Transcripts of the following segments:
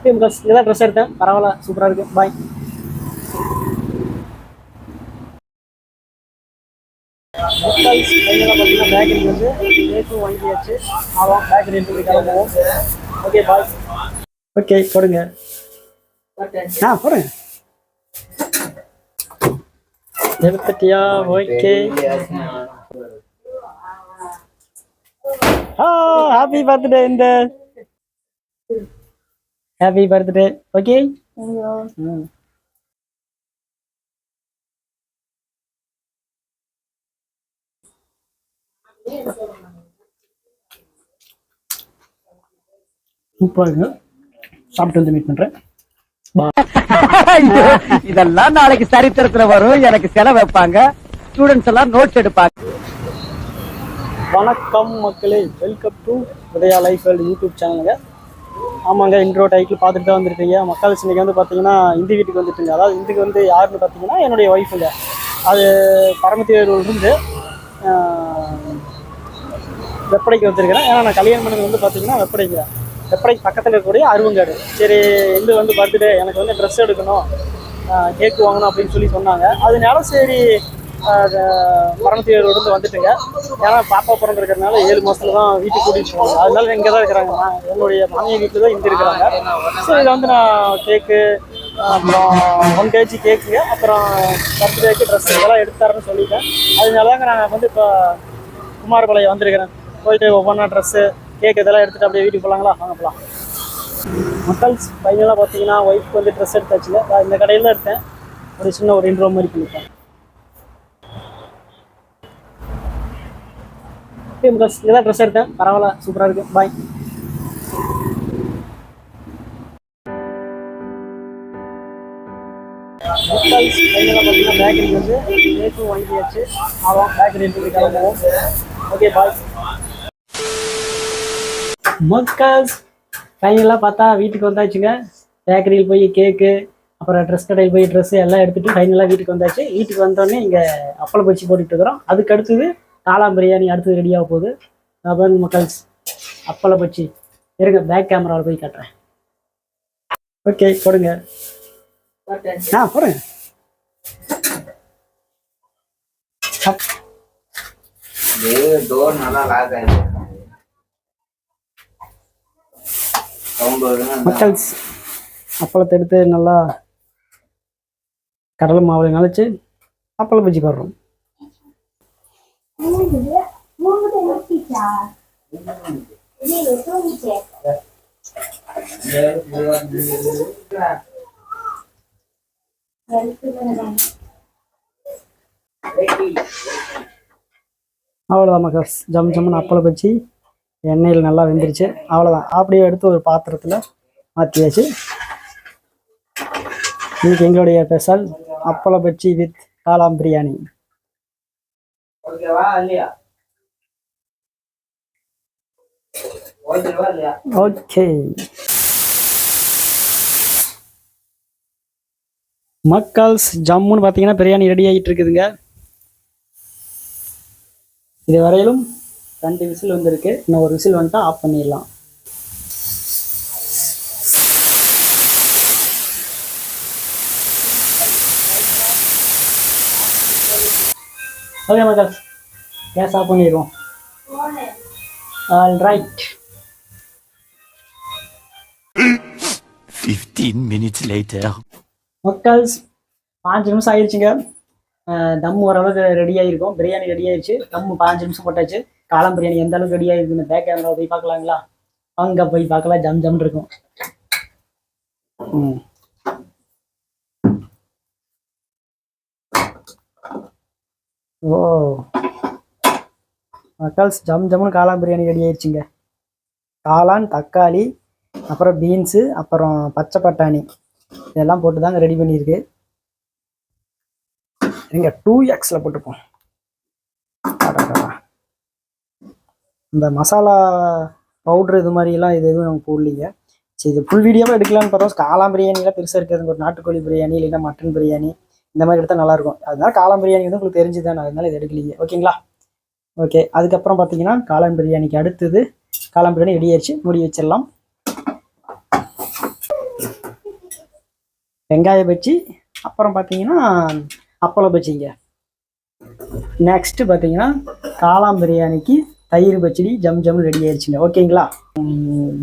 இதான் ட்ரெஸ் எடுத்தேன், பரவாயில்ல, சூப்பராக இருக்கு. பாய். பார்த்தீங்கன்னா பேக்கரி வந்து கேக்கும் வாங்கியாச்சு. ஆமாம், பேக்கரி எடுத்து கிளம்புவோம். Okay bye. ஓகே போடுங்க. போடுங்க. எடுத்துட்டியா? ஓகே. Happy birthday. இந்த ஹாப்பி பர்த்டே. ஓகே. சூப்பராக சாப்பிட்டு வந்து மீட் பண்றேன். இதெல்லாம் நாளைக்கு சரித்திரத்துல வரும். எனக்கு செலவு வைப்பாங்க, ஸ்டூடெண்ட்ஸ் எல்லாம் நோட்ஸ் எடுப்பாங்க. வணக்கம் மக்களே, welcome to Udaya life world YouTube சேனலுங்க. ஆமாங்க, இன்ட்ரோ டைட்டில் பார்த்துட்டு தான் வந்துருக்கீங்க. மக்கள் இன்னைக்கு வந்து பார்த்தீங்கன்னா இந்த வீட்டுக்கு வந்துட்டுங்க. அதாவது இதுக்கு வந்து யாருன்னு பார்த்தீங்கன்னா என்னுடைய ஒய்ஃபுங்க. அது பரமத்தியூர்லேருந்து வெப்படைக்கு வந்திருக்கிறேன். ஏன்னா நான் கல்யாணம் பண்ணது வந்து பார்த்தீங்கன்னா வெப்படைக்கு பக்கத்தில் இருக்கக்கூடிய அருவங்காடு. சரி, இது வந்து பர்த்டே, எனக்கு வந்து ட்ரெஸ் எடுக்கணும், கேக்கு வாங்கணும் அப்படின்னு சொல்லி சொன்னாங்க. அதனால சரி பரமத்தியூர்லேருந்து வந்துட்டுங்க. ஏன்னா பாப்பா பிறந்திருக்கிறதுனால 7 மாதத்துல தான் வீட்டுக்கு கூட்டிகிட்டு போவாங்க. அதனால இங்கே தான் இருக்கிறாங்க. என்னுடைய மாமியார் வீட்டில் தான் இங்கே இருக்கிறாங்க. ஸோ இதை வந்து நான் கேக்கு, அப்புறம் 1 kg கேக்குங்க, அப்புறம் பர்த்டேக்கு ட்ரெஸ் இதெல்லாம் எடுத்தாருன்னு சொல்லிட்டேன். அதனால தாங்க நான் வந்து இப்போ குமாரபாளையம் வந்திருக்கிறேன். போயிட்டு ஒவ்வொன்றா ட்ரெஸ்ஸு, கேக் இதெல்லாம் எடுத்துகிட்டு அப்படியே வீட்டுக்கு போகலாங்களா? வாங்க போகலாம். மக்கள் பையனெல்லாம் பார்த்தீங்கன்னா ஒய்ஃப்க்கு வந்து ட்ரெஸ் எடுத்தாச்சுங்க. இந்த கடையில் தான் எடுத்தேன். ஒரு சின்ன ஒரு இன்ட்ரோ மாதிரி பண்ணிட்டேன். இதான் ட்ரெஸ் எடுத்தேன், பரவாயில்ல, சூப்பராக இருக்கு. பாய். பார்த்தீங்கன்னா பேக்கரி வந்து கேக்கும் வாங்கியாச்சு. ஆமாம், பேக்கரி எடுத்து கிளம்புவோம். Okay bye. மக்கள் ஃபைனலாக பார்த்தா வீட்டுக்கு வந்தாச்சுங்க. பேக்கரியில் போய் கேக்கு, அப்புறம் ட்ரெஸ் கடையில் போய் ட்ரெஸ்ஸு எல்லாம் எடுத்துகிட்டு ஃபைனலாக வீட்டுக்கு வந்தாச்சு. வீட்டுக்கு வந்தோடனே இங்கே அப்பளம் பச்சி போட்டுட்டு இருக்கிறோம். அதுக்கு அடுத்தது காளான் பிரியாணி அடுத்தது ரெடியாக போகுது. அப்புறம் மக்கள் அப்பளம் பச்சி இருங்க, பேக் கேமராவில் போய் காட்டுறேன். ஓகே போடுங்க. போடுங்க. மக்கள் அப்பளத்தை எடுத்து நல்லா கடலை மாவில் நனைச்சு அப்பளம் பஜ்ஜி போடுறோம். அவ்வளோதான் மக்கள், ஜம் ஜம்முன்னு அப்பளம் பஜ்ஜி எண்ணெயில் நல்லா வெந்துருச்சு. அவ்வளோதான், அப்படியே எடுத்து ஒரு பாத்திரத்தில் மாற்றியாச்சு. இன்னைக்கு எங்களுடைய ஸ்பெஷல் அப்பளம் பஜ்ஜி வித் காளான் பிரியாணி. ஓகே மக்கள்ஸ், ஜம்முன்னு பார்த்தீங்கன்னா பிரியாணி ரெடி ஆகிட்டு இருக்குதுங்க. இது வரையிலும் 2 விசில் வந்திருக்கு. இன்னும் ஒரு விசில் வந்துட்டா ஆஃப் பண்ணிடலாம். ஓகே மக்கள், கேஸ் ஆஃப் பண்ணிடுவோம். All right. 15 minutes later. மக்கள்ஸ் 5 நிமிஷம் ஆயிடுச்சுங்க. தம் ஓரளவுக்கு ரெடி ஆகிருக்கும். பிரியாணி ரெடி ஆயிடுச்சு. தம் 5 நிமிஷம் போட்டாச்சு. காளான் பிரியாணி எந்த அளவுக்கு ரெடி ஆகிருக்குன்னு பேக் கேமரா போய் பார்க்கலாங்களா? அங்கே போய் பார்க்கலாம். ஜம் ஜம் இருக்கும். ஓ மக்கள்ஸ், ஜம் ஜம்முன்னு காளான் பிரியாணி ரெடி ஆயிடுச்சுங்க. காளான், தக்காளி, அப்புறம் பீன்ஸு, அப்புறம் பச்சை பட்டாணி இதெல்லாம் போட்டு தாங்க ரெடி பண்ணியிருக்கு. இங்கே 2xல போட்டுப்போம். இந்த மசாலா பவுட்ரு இது மாதிரிலாம் இது எதுவும் நம்ம போடலிங்க. சரி, இது ஃபுல் வீடியோவாக எடுக்கலான்னு பார்த்தோம். காளான் பிரியாணிலாம் பெருசாக இருக்காதுங்க. ஒரு நாட்டுக்கோழி பிரியாணி இல்லைன்னா மட்டன் பிரியாணி இந்த மாதிரி எடுத்தால் நல்லாயிருக்கும். அதனால காளான் பிரியாணி வந்து உங்களுக்கு தெரிஞ்சுதான், அதனால இது எடுக்கலீங்க. ஓகேங்களா? ஓகே, அதுக்கப்புறம் பார்த்தீங்கன்னா காளான் பிரியாணிக்கு அடுத்தது காளான் பிரியாணி ரெடி ஆயிடுச்சு. மூடி வச்சிடலாம். வெங்காய பஜ்ஜி, அப்புறம் பார்த்தீங்கன்னா அப்பளம் பஜ்ஜிங்க. நெக்ஸ்ட்டு பார்த்தீங்கன்னா காளான் பிரியாணிக்கு தயிர் பச்சடி ஜம் ஜம் ரெடி ஆயிடுச்சுங்க. ஓகேங்களா?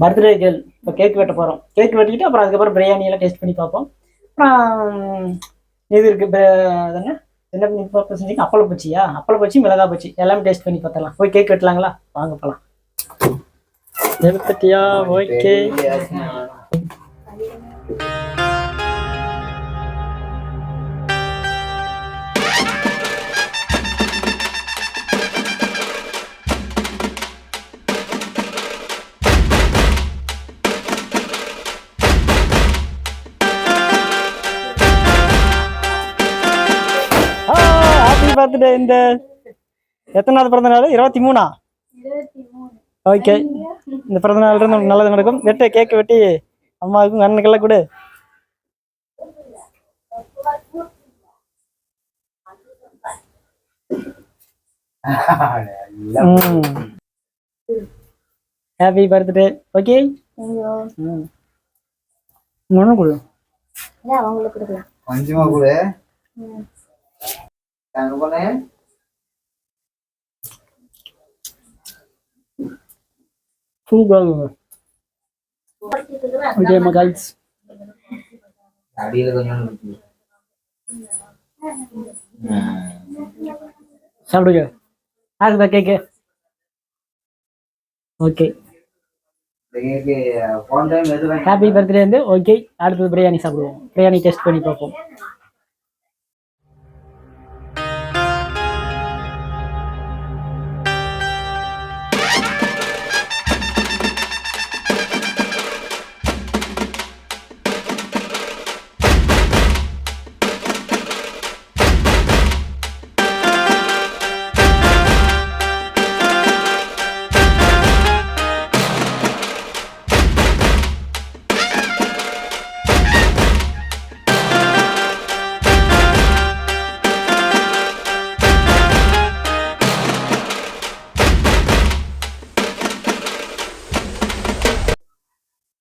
பர்த்டே கேர்ள் இப்போ கேக் வெட்ட போகிறோம். கேக் வெட்டிக்கிட்டு அப்புறம் அதுக்கப்புறம் பிரியாணியெல்லாம் டேஸ்ட் பண்ணி பார்ப்போம். அப்புறம் இது இருக்குது என்ன என்ன பர்பஸ் செஞ்சீங்க? அப்பளம் பச்சியா? அப்பளம் பச்சி, மிளகா பச்சி எல்லாமே டேஸ்ட் பண்ணி பார்த்தலாம். போய் கேக் வெட்டலாங்களா? வாங்க போகலாம். எடுத்துட்டியா? ஓகே. Happy birthday. இந்த எத்தனாவது பிறந்த நாள்? 23ஆ? ஓகே. இந்த பிறந்த நாள் இருந்து நல்லது நடக்கும். வெட்டு கேக் வெட்டி அம்மாவுக்கும் அண்ணனுக்கெல்லாம் கொடு. Happy birthday. ஓகே. ஒன்றும் கொடு. அவங்களுக்கு கொடுக்கலாம். கொஞ்சமா கொடு. அங்க போனே சூப்பர். ஓகே மகாய்ஸ். அடியில கொஞ்சம் சாப்பிடுங்க. ஆகுதா கேக்கு? ஓகே. போன டைம் எது ஹாப்பி பர்த்டே வந்து ஓகே. அடுத்தது பிரியாணி சாப்பிடுவோம். பிரியாணி டெஸ்ட் பண்ணி பார்ப்போம்.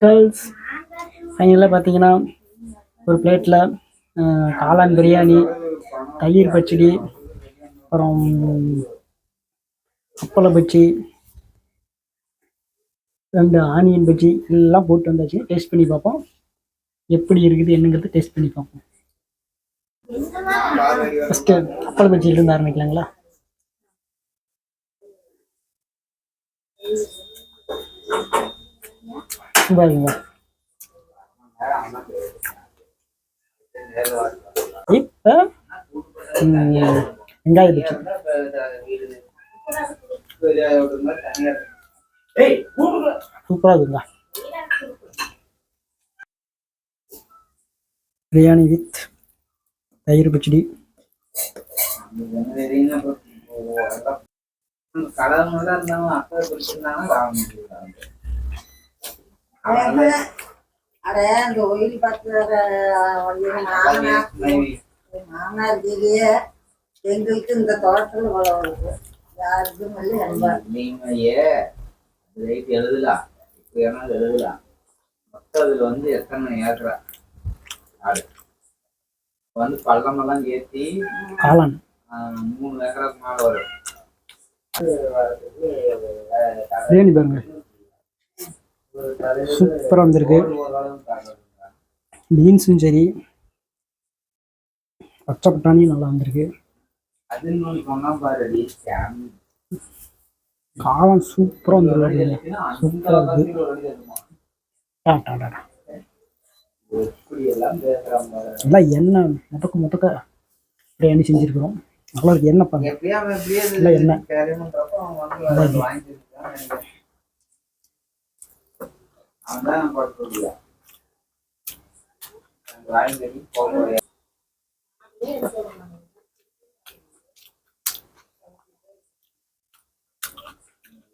கேர்ள்ஸ் ஃபைனலாக பார்த்தீங்கன்னா ஒரு பிளேட்டில் காளான் பிரியாணி, தயிர் பச்சடி, அப்புறம் அப்பள பச்சி, 2 ஆனியன் பச்சி எல்லாம் போட்டு வந்தாச்சு. டேஸ்ட் பண்ணி பார்ப்போம் எப்படி இருக்குது என்னங்கிறது. டேஸ்ட் பண்ணி பார்ப்போம். ஃபஸ்ட்டு அப்பள பச்சியிலிருந்து ஆரம்பிக்கலாங்களா? பாருங்க. இப்போ வெங்காய பச்சி சூப்பராக இருக்குங்க. பிரியாணி வித் தயிர் பச்சடி. அந்த ஒயில் பார்த்து மாமனார் இருக்கீங்க. எங்களுக்கு இந்த தோட்டத்தில் வளர்ந்து யாருக்கும் எழுதலாம். இப்ப எழுதலாம். மொத்தம் அதுல வந்து எத்தனை ஏக்கரா ஆடு வந்து பள்ளமெல்லாம் ஏற்றி காளான் 3 ஏக்கராக்கு மேல வரும். பிரியாணி பாருங்க சூப்பராக வந்திருக்கு. பீன்ஸும் சரி, பச்சை பட்டாணியும் நல்லா வந்திருக்கு. காளான் சூப்பராக வந்துருக்கு. சூப்பராக இருக்கு. எல்லாம் எண்ணெய் முட்டக்க பிரியாணி செஞ்சுருக்குறோம். நல்லா இருக்கு. எண்ணெய் பாருங்க. நல்லா எண்ணெய்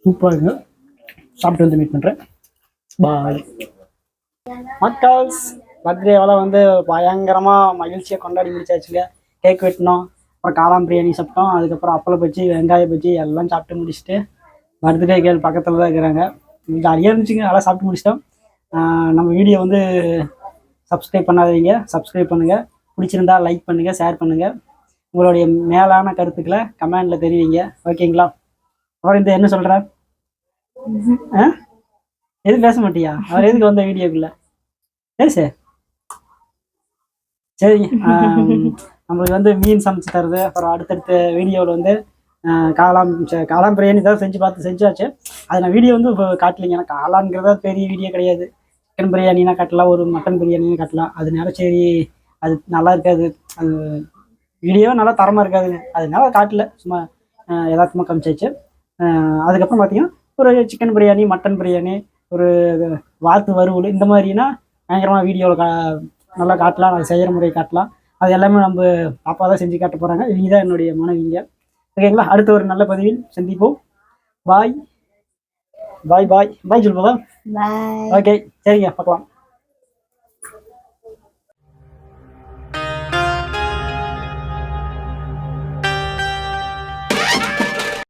சூப்பராக இருக்கு. சாப்பிட்டு வந்து மீட் பண்ணுறேன். பாய் மக்கள்ஸ். பர்த்டேவெல்லாம் வந்து பயங்கரமாக மகிழ்ச்சியாக கொண்டாடி முடிச்சாச்சுங்க. கேக் வெட்டினோம், அப்புறம் காளான் பிரியாணி சாப்பிட்டோம், அதுக்கப்புறம் அப்பளம் பஜ்ஜி, வெங்காய பஜ்ஜி எல்லாம் சாப்பிட்டு முடிச்சுட்டு பர்த்டே கேர்ள் பக்கத்தில் தான் இருக்கிறாங்க. ஜாலியாக இருந்துச்சுங்க. அதெல்லாம் சாப்பிட்டு முடிச்சிட்டோம். நம்ம வீடியோ வந்து சப்ஸ்கிரைப் பண்ணாதவங்க சப்ஸ்கிரைப் பண்ணுங்கள். பிடிச்சிருந்தா லைக் பண்ணுங்கள், ஷேர் பண்ணுங்கள். உங்களுடைய மேலான கருத்துக்களை கமெண்டில் தெரிவிங்க. ஓகேங்களா? அப்புறம் இந்த என்ன சொல்கிற? எதுவும் பேச மாட்டியா? அவர் எதுக்கு வந்த வீடியோக்குள்ள? சரி சரிங்க. நம்மளுக்கு வந்து மீன் சமைச்சு தருது. அப்புறம் அடுத்தடுத்த வீடியோவில் வந்து காளான் பிரியாணி தான் செஞ்சாச்சு. அதை நான் வீடியோ வந்து இப்போ காட்டலைங்க. ஏன்னா காளான்ங்கிறத பெரிய வீடியோ கிடையாது. சிக்கன் பிரியாணினா காட்டலாம், ஒரு மட்டன் பிரியாணினா காட்டலாம். அதனால சரி அது நல்லா இருக்காது, அது வீடியோ நல்லா தரமாக இருக்காதுங்க, அதனால காட்டல. சும்மா யதார்த்தமாக காமிச்சாச்சு. அதுக்கப்புறம் பார்த்தீங்கன்னா ஒரு சிக்கன் பிரியாணி, மட்டன் பிரியாணி, ஒரு வாத்து வறுவல், இந்த மாதிரினா பயங்கரமாக வீடியோவில் நல்லா காட்டலாம். நான் செய்கிற முறை காட்டலாம். அது எல்லாமே நம்ம பாப்பா தான் செஞ்சு காட்ட போகிறாங்க. இவங்க தான் என்னுடைய மனைவிங்க. ஓகேங்களா? அடுத்த ஒரு நல்ல பதிவில் சந்திப்போம். பாய் பாய் பாய் பாய் சொல்லுவா. ஓகே சரிங்க, பார்க்கலாம்.